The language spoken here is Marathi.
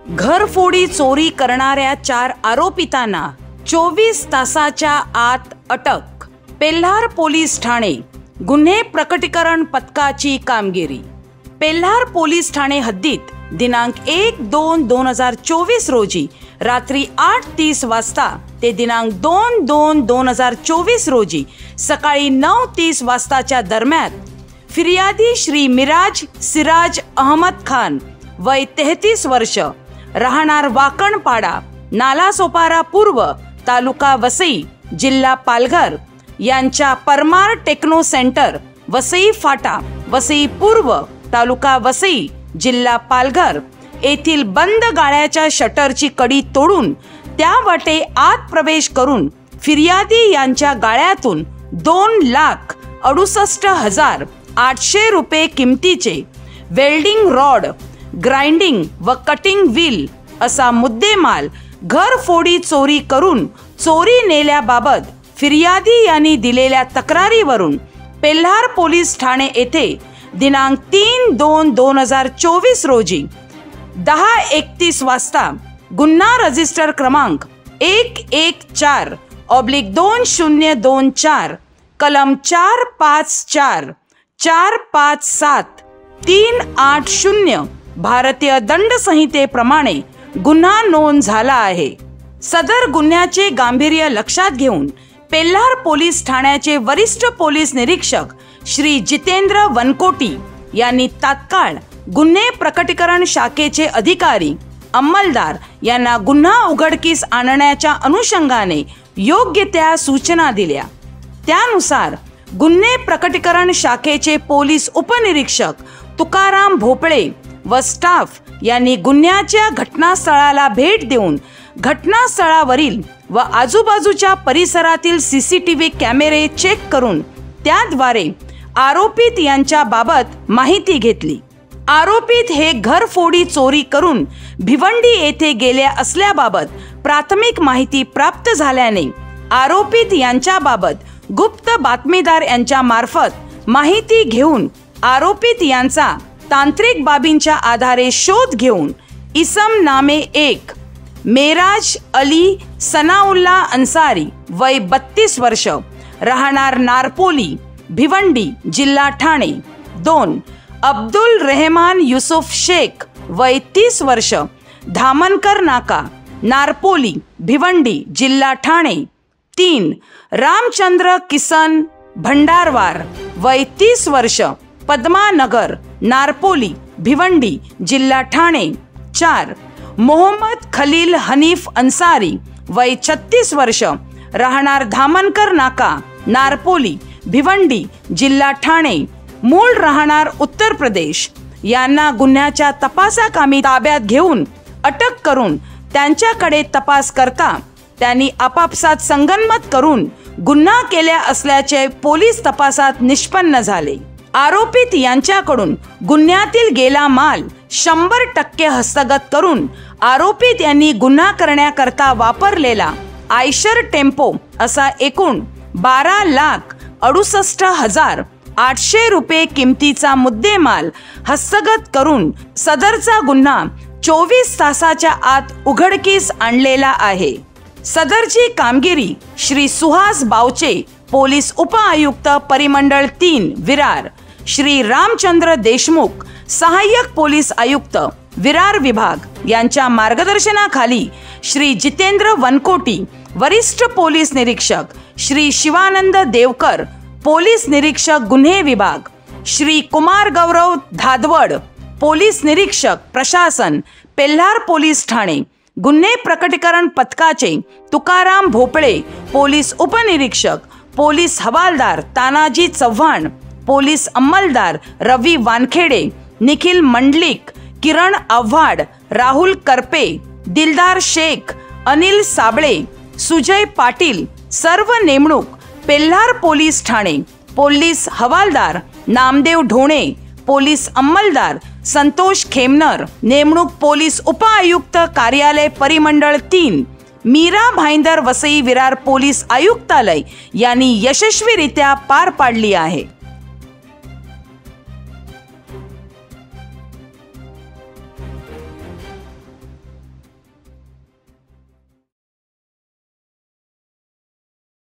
घरफोडी चोरी करणाऱ्या 4 आरोपितांना 24 तासाच्या आत अटक। पेल्हार पोलीस ठाणे गुन्हे प्रकटीकरण पथकाची कामगिरी। पेल्हार पोलीस ठाणे हद्दीत दिनांक 1-2-2024 रोजी रात्री 8:30 वाजता ते दिनांक 2-2-2024 रोजी सकाळी 9:30 वाजताच्या दरम्यान फिर्यादी श्री मिराज सिराज अहमद खान वय 33 वर्ष राहणार वाकणपाडा नालासोपारा पूर्व तालुका वसई जिल्हा पालघर यांच्या परमार टेक्नो सेंटर वसई फाटा वसई पूर्व तालुका वसई जिल्हा पालघर येथील बंद गाळ्याच्या शटरची कडी तोडून त्या वाटे आत प्रवेश करून फिर्यादी यांच्या गाळ्यातून 2,68,800 रुपये किमतीचे वेल्डिंग रॉड, ग्राइंडिंग व कटिंग व्हील असा मुद्देमाल घरफोडी चोरी करून चोरी नेल्याबाबत फिर्यादी यांनी दिलेल्या तक्रारीवरून पेल्हार पोलीस ठाणे येथे दिनांक 3-2-2024 रोजी 10:31 वाजता गुन्हा रजिस्टर क्रमांक 114/2024 कलम 454 457 380 भारतीय दंड संहितेप्रमाणे गुन्हा नोंद झाला आहे। सदर गुन्ह्याचे गांभीर्य लक्षात घेऊन पेल्हार पोलीस ठाण्याचे वरिष्ठ पोलीस निरीक्षक श्री जितेंद्र वनकोटी यांनी तात्काळ गुन्हे प्रकटीकरण शाखेचे अधिकारी अंमलदार यांना गुन्हा उघडकीस आणण्याच्या अनुषंगाने योग्य त्या सूचना दिल्या। त्यानुसार गुन्हे प्रकटीकरण शाखेचे पोलीस उपनिरीक्षक तुकाराम भोपळे व स्टाफ यांनी गुन्ह्याच्या घटनास्थळाला भेट देऊन घटनास्थळावरील व आजूबाजूच्या परिसरातील सीसीटीव्ही कॅमेरे चेक करून त्याद्वारे आरोपित यांच्या बाबत माहिती घेतली। आरोपित हे घरफोडी चोरी करून भिवंडी येथे गेले असल्याबाबत प्राथमिक माहिती प्राप्त झाल्याने आरोपित यांच्या बाबत गुप्त बातमीदार यांच्या मार्फत माहिती घेऊन आरोपित यांचा तांत्रिक बाबींच्या आधारे शोध घेऊन इसम नामे 1 मेराज अली सनाउल्ला अन्सारी वय 32 वर्ष राहणार नारपोली भिवंडी जिल्हा ठाणे 2 अब्दुल रहमान युसुफ शेख वय 30 वर्ष धामनकर नाका नारपोली भिवंडी जिल्हा ठाणे 3 रामचंद्र किसन भंडारवार वय 30 वर्ष पद्मानगर नारपोली भिवंडी जिल्हा ठाणे 4 मोहम्मद खलील हनीफ अन्सारी वय 36 वर्ष राहणार धामनकर नाका नारपोली भिवंडी जिल्हा ठाणे मूळ राहणार उत्तर प्रदेश यांना गुन्ह्याच्या तपासाकामी ताब्यात घेऊन अटक करून त्यांच्याकडे तपास करता त्यांनी आपापसात संगनमत करून गुन्हा केला असल्याचे पोलीस तपासात निष्पन्न झाले। आरोपित यांच्याकडून गुन्ह्यातील गेला माल 100% हस्तगत करून आरोपित यांनी गुन्हा करण्याकरता वापरलेला आयशर टेम्पो असा एकूण 12,68,800 रुपये किमतीचा मुद्देमाल हस्तगत करून सदरचा गुन्हा 24 तासाच्या आत उघडकीस आणलेला आहे। सदरची कामगिरी श्री सुहास बावचे पोलीस उपआयुक्त परिमंडळ 3 विरार, श्री रामचंद्र देशमुख सहाय्यक पोलीस आयुक्त विरार विभाग यांच्या मार्गदर्शनाखाली श्री जितेंद्र वनकोटी वरिष्ठ पोलीस निरीक्षक, श्री शिवानंद देवकर पोलीस निरीक्षक गुन्हे विभाग, श्री कुमार गौरव धादवड पोलीस निरीक्षक प्रशासन पेल्हार पोलीस ठाणे गुन्हे प्रकटीकरण पथकाचे तुकाराम भोपळे पोलीस उपनिरीक्षक, पोलीस हवालदार तानाजी चव्हाण, पोलीस अंमलदार रवी वानखेडे, निखिल मंडलिक, किरण आव्हाड, राहुल करपे, दिलदार शेख, अनिल साबळे, सुजय पाटील सर्व नेमणूक पेल्हार पोलीस ठाणे। पोलीस हवालदार नामदेव ढोणे, पोलीस अंमलदार संतोष खेमनर नेमणूक पोलीस उपआयुक्त कार्यालय परिमंडळ 3 मीरा भाईंदर वसई विरार पोलीस आयुक्तालय यांनी यशस्वीरित्या पार पाडली आहे।